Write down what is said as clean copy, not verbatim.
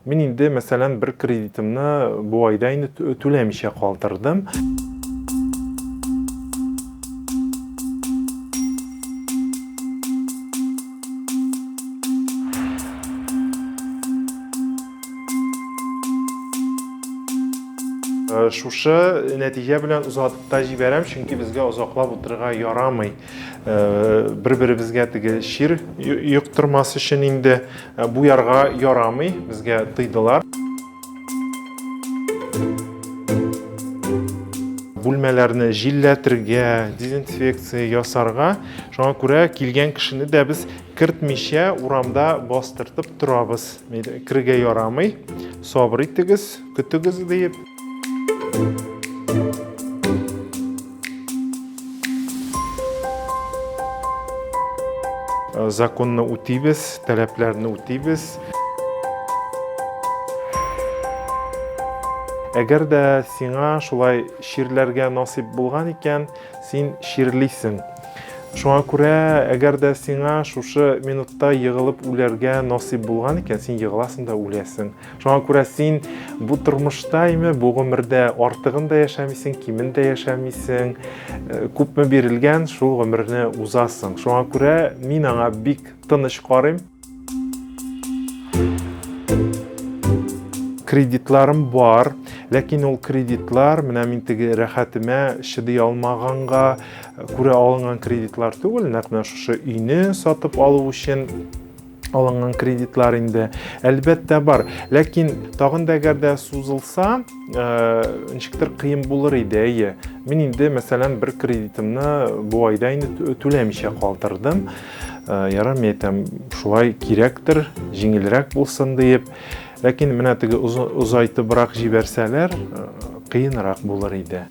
Мен инде, мәсәлән, bir кредитимне бу айда инде түләмичә калдырдым. Шушы нәтиҗә белән узатып та җибәрәм, чөнки безгә озаклап утырырга ярамый. Бер-беребезгә теге чир юктырмас өчен инде бу ярга ярамый, безгә тыйдылар. Бүлмәләрне җилләтергә, дезинфекция ясарга, шуңа күрә килгән кешене дә без кертмичә урамда бастыртып торабыз. Кергә ярамый, сабыр итегез, көтегез диеп. Законны үтибез, таләпләрне үтибез. Әгәр дә сиңа шулай ширләргә насип булган икән, син ширлисең. Шуңа күрә, әгәр дә сиңа шушы минутта егылып үләргә насип булган икән, син егыласың да үләсең. Шуңа күрә син бу тормышта бу гомердә артыгын да яшәмисең, кимен дә яшәмисең. Күпме бирелгән, шул гомерне узасың. Шуңа күрә мин аңа бик тыныч карыйм. Кредитларым бар, ләкин ул кредитлар менә мин теге рәхәтемә чыдый алмаганга күрә алынган кредитлар түгел, нәкъ шушы өйне сатып алу өчен алынган кредитлар инде әлбәттә бар. Ләкин тагын да әгәр дә сузылса, ничектер кыен булыр иде. Мин инде, мәсәлән, bir кредитимне бу айда инде түләмичә калдырдым. Ярамый әйтәм, шулай кирәктер, җиңелрәк булсын диеп. Ләкин менә теге узайтыбрак җибәрсәләр, кыенрак булыр иде.